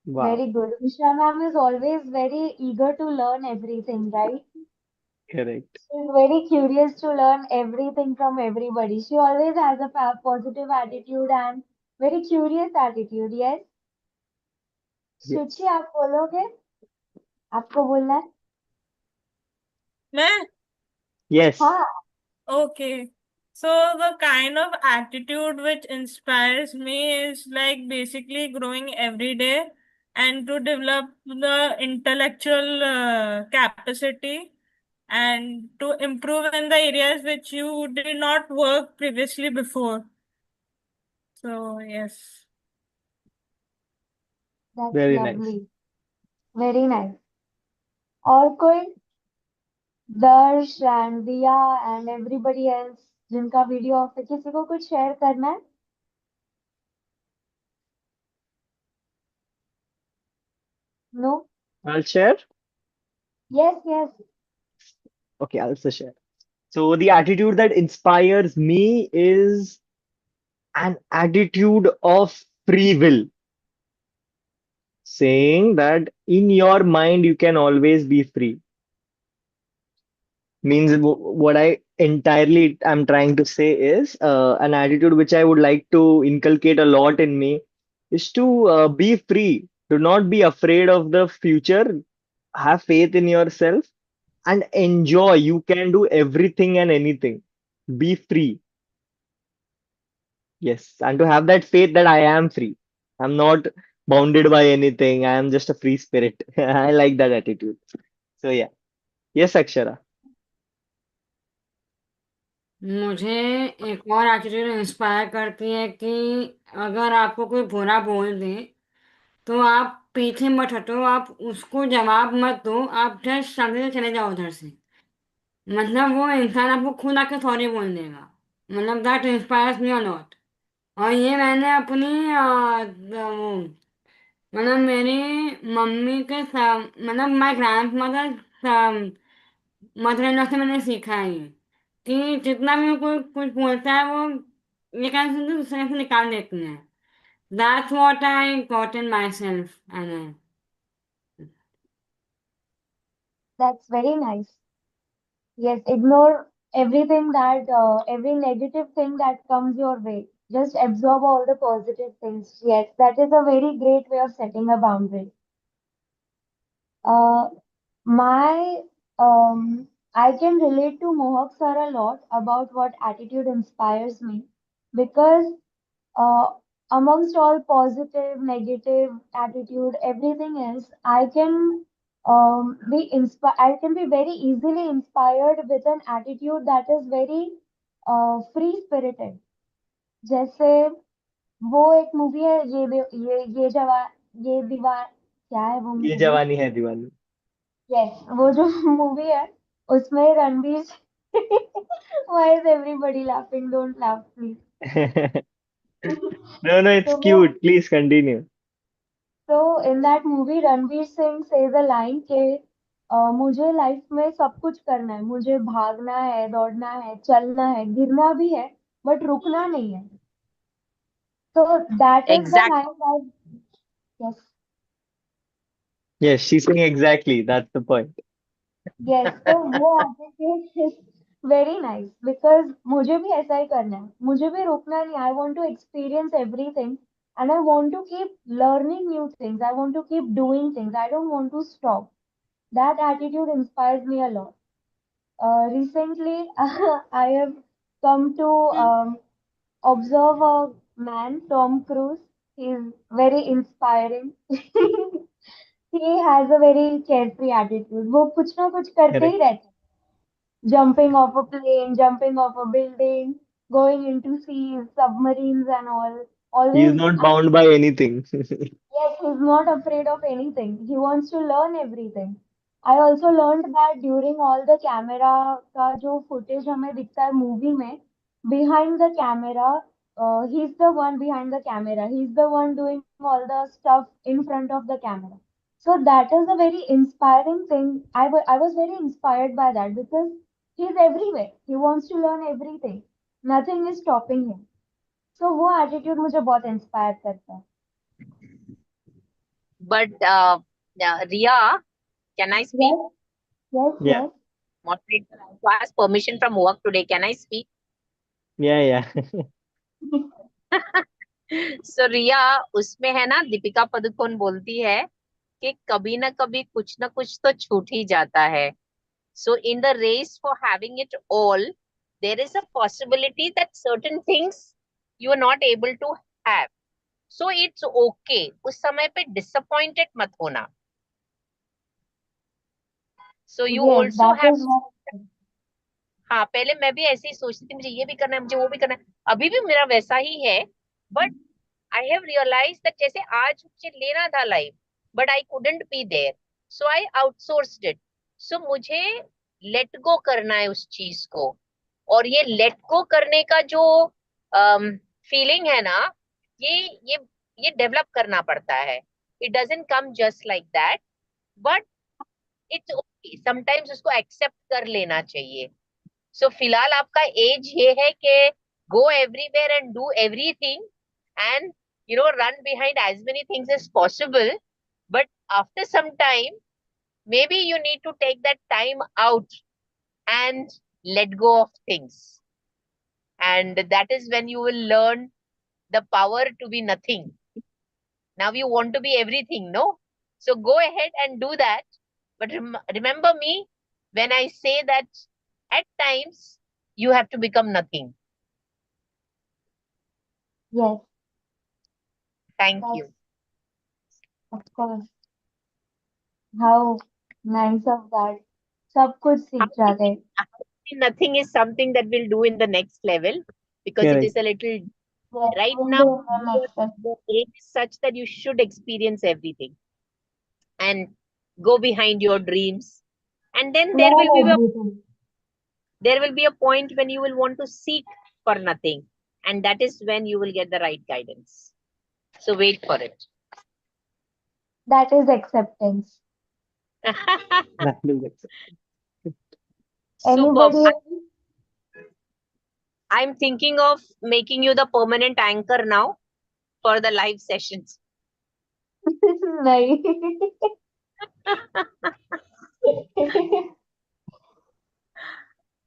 Wow. very good. Usha ma'am is always very eager to learn everything, right? Correct. She's very curious to learn everything from everybody. She always has a positive attitude and very curious attitude. Yes, Yes. सुची आप बोलोगे? आपको बोलना है? मैं Yes. हाँ, Okay. So the kind of attitude which inspires me is like basically growing every day and to develop the intellectual capacity and to improve in the areas which you did not work previously before. So yes. that's Very nice. lovely. Very nice. और कोई? Darsh and Diya and everybody else जिनका video off है, किसी को कुछ share करना है? No? I'll share. Yes yes, Okay, I'll also share. So the attitude that inspires me is an attitude of free will, saying that in your mind you can always be free. Means what I entirely am trying to say is an attitude which I would like to inculcate a lot in me is to be free, to not be afraid of the future, have faith in yourself and enjoy. You can do everything and anything. Be free. Yes, and to have that faith that I am free. I'm not bounded by anything. I am just a free spirit. I like that attitude. So yeah. Yes, Akshara. मुझे एक और attitude inspire करती है कि अगर आपको कोई बुरा बोल दे तो आप पीछे मत हटो, आप उसको जवाब मत दो, आप जस्ट सामने से चले जाओ उधर से। मतलब वो इंसान आपको खुद आके सॉरी बोल देगा। मतलब दैट इंस्पायर्स मी अलॉट। और ये मैंने अपनी वो मतलब मेरी मम्मी के मतलब my grand mother mother in law से मैंने सीखा है ये कि जितना भी कोई कुछ बोलता है वो ये कहना सुनते दूसरे से निकाल देती है। That's what I got in my self and that's very nice. Yes, ignore everything that, every negative thing that comes your way. Just absorb all the positive things. Yes, that is a very great way of setting a boundary. Uh, my, I can relate to Mohak sir a lot about what attitude inspires me because uh, amongst all positive, negative attitude, everything else, I can be inspired. I can be very easily inspired with an attitude that is very free spirited. जैसे वो एक movie है, ये जवान, ये दीवार, क्या है वो ये मूवी? जवानी है दीवानी. यस, वो जो मूवी है उसमें Ranveer why is everybody laughing? Don't laugh please. No, no, it's तो वो, cute. Please continue. तो in that movie Ranveer Singh says a line के मुझे लाइफ में सब कुछ करना है, मुझे भागना है, दौड़ना है, चलना है, गिरना भी है, बट रुकना नहीं है. तो that is the Exactly. Line that, yes, Yes, she's saying exactly. That's the point. Yes, तो वो attitude is very nice because मुझे भी ऐसा ही करना है, मुझे भी रुकना नहीं. I want to experience everything and I want to keep learning new things. I want to keep doing things. I don't want to stop. That attitude inspires me a lot. Recently, I have come to observe a man, Tom Cruise. He's very inspiring. He has a very carefree attitude. वो कुछ ना कुछ करते Correct. ही रहते हैं. Jumping off a plane, jumping off a building, going into seas, submarines and all. He is Always, not bound by anything. yes, he's not afraid of anything. He wants to learn everything. I also learned that during all the camera का जो footage हमें दिखता है movie में, behind the camera, he's the one behind the camera. He's the one doing all the stuff in front of the camera. So that is a very inspiring thing. I was very inspired by that because he's everywhere. He wants to learn everything. Nothing is stopping him. So वो attitude मुझे बहुत inspire करता है. But Ria, can I speak? Yes, yes, Yeah. yes. Moderator, I have to ask permission from work today. Can I speak? Yeah. So रिया, उसमें है ना, दीपिका पादुकोण बोलती है कि कभी ना कभी कुछ ना कुछ तो छूट ही जाता है. So in the race for having it all, there is a possibility that certain things you are not able to have. So it's okay. उस समय पे disappointed मत होना. So you Yes, also that have. is what. हाँ, पहले मैं भी ऐसे ही सोचती थी, मुझे ये भी करना है, मुझे वो भी करना है. अभी भी मेरा वैसा ही है. But I have realize that जैसे आज मुझे लेना था life, but I couldn't be there, so I outsourced it. So मुझे लेट गो करना है उस चीज को. और ये लेट गो करने का जो फीलिंग है ना, ये ये ये डेवलप करना पड़ता है. It doesn't come just like that. But it's okay, sometimes उसको एक्सेप्ट कर लेना चाहिए. सो फिलहाल आपका एज ये है कि go everywhere and do everything, and run behind as many things as possible. But after some time, maybe you need to take that time out and let go of things. And that is when you will learn the power to be nothing. Now you want to be everything, no? So go ahead and do that. But remember me when I say that at times you have to become nothing. Yes, Thank that's you. of course. How nice of that. सब कुछ How सीख to जाते be, हैं. how to be nothing is something that we'll do in the next level, because it Correct. is a little Yes, right we'll now. do it the next time. The age is such that you should experience everything and go behind your dreams. And then Learn everything. there will be a point when you will want to seek for nothing, and that is when you will get the right guidance. So wait for it. That is acceptance. That is excellent. Superb. Anybody else? I'm thinking of making you the permanent anchor now for the live sessions. नहीं.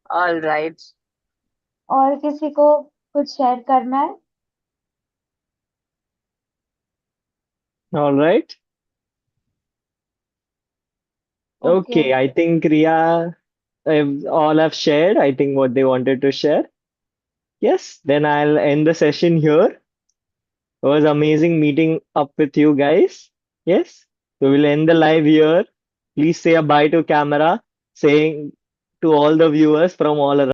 All right. और किसी को कुछ share करना है? All right. Okay. Okay, I think Ria, all have shared, I think, what they wanted to share. Yes, then I'll end the session here. It was amazing meeting up with you guys. Yes, we will end the live here. Please say a bye to camera, saying to all the viewers from all around.